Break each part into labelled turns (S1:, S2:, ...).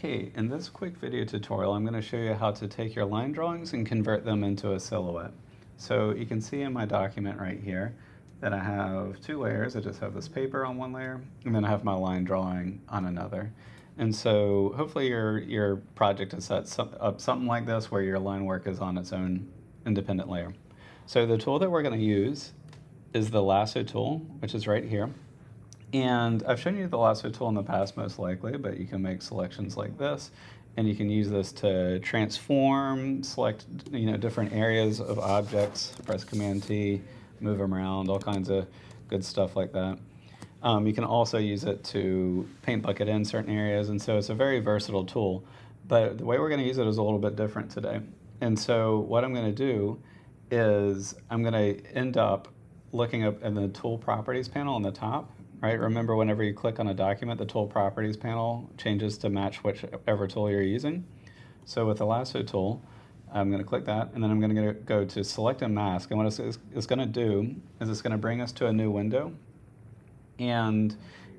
S1: Okay, in this quick video tutorial, I'm going to show you how to take your line drawings and convert them into a silhouette. So you can see in my document right here that I have two layers. I just have this paper on one layer, and then I have my line drawing on another. And so hopefully your project is set up something like this where your line work is on its own independent layer. So the tool that we're going to use is the Lasso Tool, which is right here. And I've shown you the Lasso Tool in the past most likely, but you can make selections like this, and you can use this to transform, select different areas of objects, press Command T, move them around, all kinds of good stuff like that. You can also use it to paint bucket in certain areas, and so it's a very versatile tool. But the way we're going to use it is a little bit different today. And so what I'm going to do is I'm going to end up looking up in the Tool Properties panel on the top. Right? Remember, whenever you click on a document, the Tool Properties panel changes to match whichever tool you're using. So with the Lasso tool, I'm going to click that, and then I'm going to go to Select and Mask. And what it's going to do is it's going to bring us to a new window. And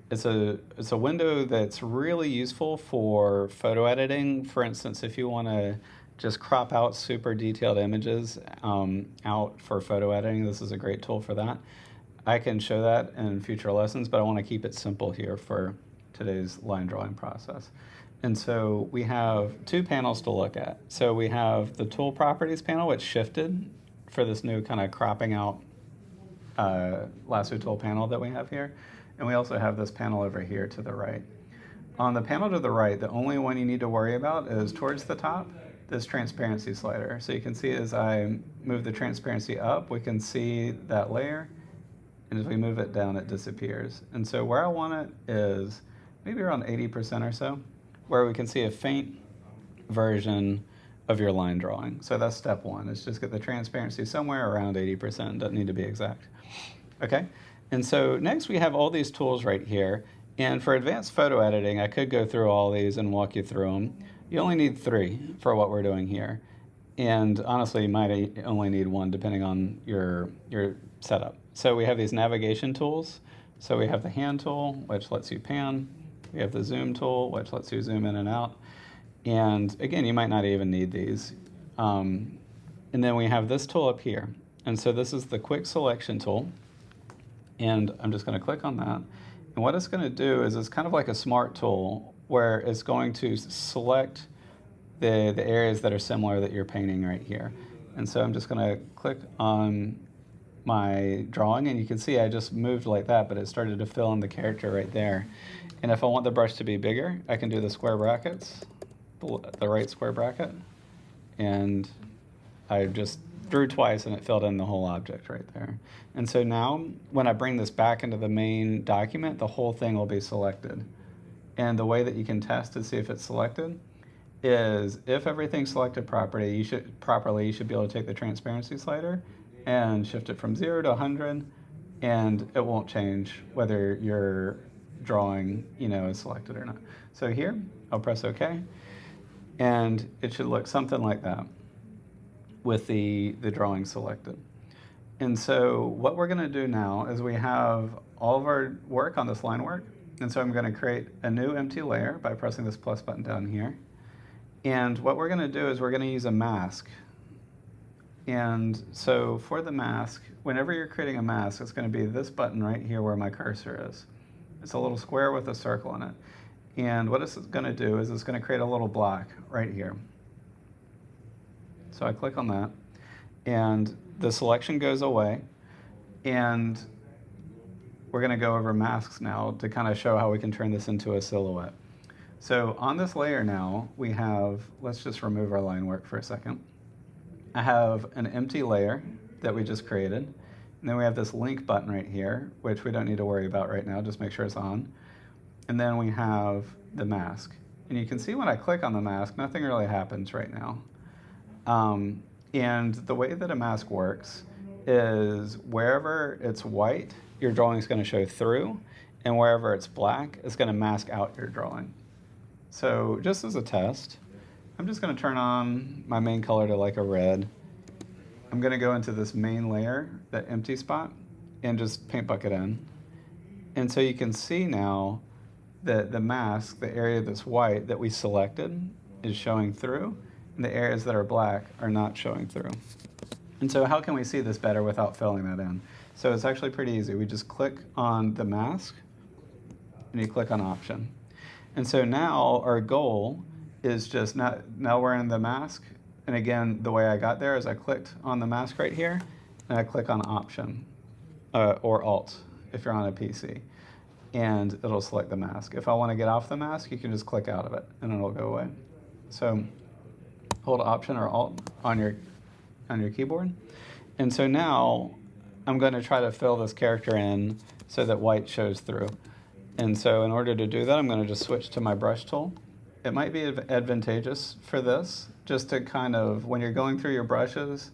S1: it's a window that's really useful for photo editing. For instance, if you want to just crop out super detailed images out for photo editing, this is a great tool for that. I can show that in future lessons, but I want to keep it simple here for today's line drawing process. And so we have two panels to look at. So we have the Tool Properties panel, which shifted for this new kind of cropping out Lasso Tool panel that we have here. And we also have this panel over here to the right. On the panel to the right, the only one you need to worry about is towards the top, this transparency slider. So you can see as I move the transparency up, we can see that layer. And as we move it down, it disappears. And so where I want it is maybe around 80% or so, where we can see a faint version of your line drawing. So that's step one, is just get the transparency somewhere around 80%, doesn't need to be exact. Okay, and so next we have all these tools right here. And for advanced photo editing, I could go through all these and walk you through them. You only need 3 for what we're doing here. And honestly, you might only need 1 depending on your setup. So we have these navigation tools. So we have the hand tool, which lets you pan. We have the zoom tool, which lets you zoom in and out. And again, you might not even need these. And then we have this tool up here. And so this is the quick selection tool. And I'm just going to click on that. And what it's going to do is it's kind of like a smart tool where it's going to select the areas that are similar that you're painting right here. And so I'm just going to click on my drawing, and you can see I just moved like that, but it started to fill in the character right there. And if I want the brush to be bigger, I can do the square brackets, the right square bracket, and I just drew twice and it filled in the whole object right there. And so now when I bring this back into the main document, the whole thing will be selected. And the way that you can test to see if it's selected is if everything's selected properly, you should be able to take the transparency slider and shift it from 0 to 100, and it won't change whether your drawing is selected or not. So here, I'll press OK, and it should look something like that with the drawing selected. And so what we're going to do now is we have all of our work on this line work, and so I'm going to create a new empty layer by pressing this plus button down here. And what we're going to do is we're going to use a mask. And so for the mask, whenever you're creating a mask, it's going to be this button right here where my cursor is. It's a little square with a circle in it. And what it's going to do is it's going to create a little block right here. So I click on that, and the selection goes away. And we're going to go over masks now to kind of show how we can turn this into a silhouette. So on this layer now, we have, let's just remove our line work for a second. I have an empty layer that we just created. And then we have this link button right here, which we don't need to worry about right now, just make sure it's on. And then we have the mask. And you can see when I click on the mask, nothing really happens right now. And the way that a mask works is wherever it's white, your drawing is going to show through, and wherever it's black, it's going to mask out your drawing. So just as a test, I'm just going to turn on my main color to like a red. I'm going to go into this main layer, that empty spot, and just paint bucket in. And so you can see now the mask, the area that's white that we selected is showing through, and the areas that are black are not showing through. And so how can we see this better without filling that in? So it's actually pretty easy. We just click on the mask, and you click on option. And so now our goal is just, now we're in the mask, and again, the way I got there is I clicked on the mask right here, and I click on option, or alt, if you're on a PC. And it'll select the mask. If I want to get off the mask, you can just click out of it, and it'll go away. So hold option or alt on your keyboard. And so now I'm going to try to fill this character in so that white shows through. And so in order to do that, I'm going to just switch to my brush tool. It might be advantageous for this, just to kind of, when you're going through your brushes,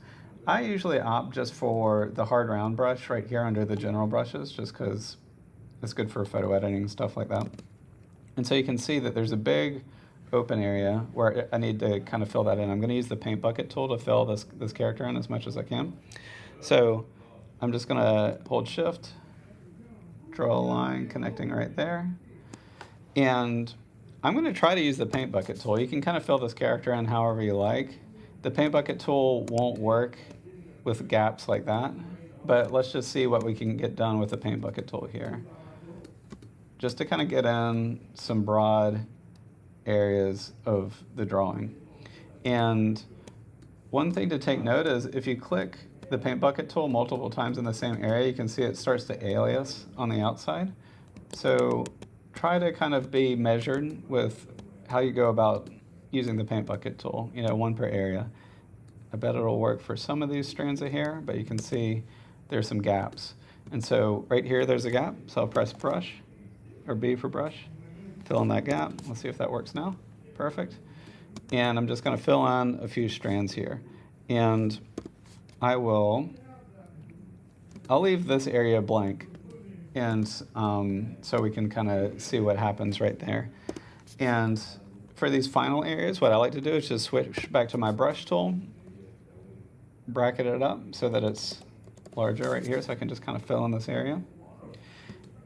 S1: I usually opt just for the hard round brush right here under the general brushes, just because it's good for photo editing and stuff like that. And so you can see that there's a big open area where I need to kind of fill that in. I'm going to use the paint bucket tool to fill this character in as much as I can. So I'm just going to hold shift, draw a line connecting right there. And I'm going to try to use the paint bucket tool. You can kind of fill this character in however you like. The paint bucket tool won't work with gaps like that, but let's just see what we can get done with the paint bucket tool here. Just to kind of get in some broad areas of the drawing. And one thing to take note is if you click the paint bucket tool multiple times in the same area, you can see it starts to alias on the outside. So try to kind of be measured with how you go about using the paint bucket tool, one per area. I bet it'll work for some of these strands of hair, but you can see there's some gaps. And so right here, there's a gap. So I'll press brush, or B for brush, fill in that gap. Let's see if that works now. Perfect. And I'm just going to fill in a few strands here. And I'll leave this area blank. And so we can kind of see what happens right there. And for these final areas, what I like to do is just switch back to my brush tool, bracket it up so that it's larger right here, so I can just kind of fill in this area.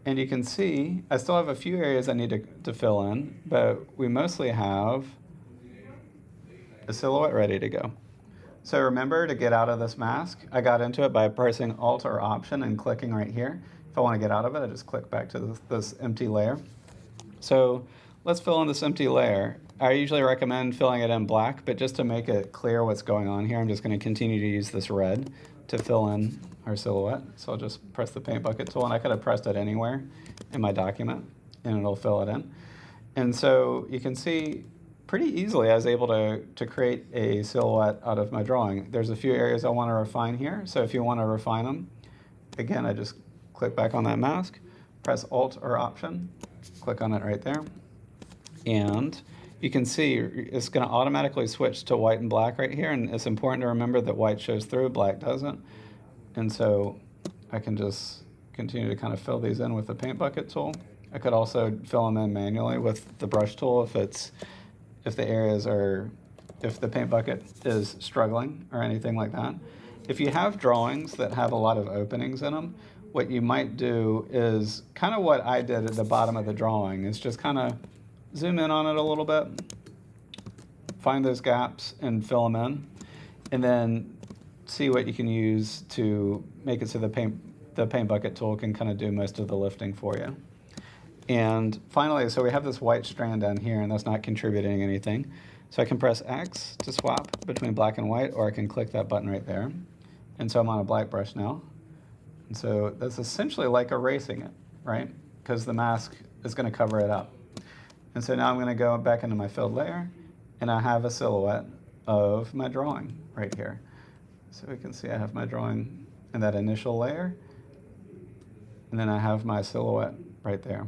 S1: And you can see I still have a few areas I need to fill in, but we mostly have a silhouette ready to go. So remember, to get out of this mask, I got into it by pressing Alt or Option and clicking right here. If I want to get out of it, I just click back to this empty layer. So let's fill in this empty layer. I usually recommend filling it in black, but just to make it clear what's going on here, I'm just going to continue to use this red to fill in our silhouette. So I'll just press the paint bucket tool, and I could have pressed it anywhere in my document, and it'll fill it in. And so you can see pretty easily I was able to create a silhouette out of my drawing. There's a few areas I want to refine here, so if you want to refine them, again, I just click back on that mask, press Alt or Option, click on it right there, and you can see it's going to automatically switch to white and black right here, and it's important to remember that white shows through, black doesn't. And so I can just continue to kind of fill these in with the paint bucket tool. I could also fill them in manually with the brush tool if the paint bucket is struggling or anything like that. If you have drawings that have a lot of openings in them, what you might do is kind of what I did at the bottom of the drawing, is just kind of zoom in on it a little bit, find those gaps and fill them in, and then see what you can use to make it so the paint bucket tool can kind of do most of the lifting for you. And finally, so we have this white strand down here, and that's not contributing anything. So I can press X to swap between black and white, or I can click that button right there. And so I'm on a black brush now. And so that's essentially like erasing it, right? Because the mask is going to cover it up. And so now I'm going to go back into my filled layer, and I have a silhouette of my drawing right here. So we can see I have my drawing in that initial layer, and then I have my silhouette right there.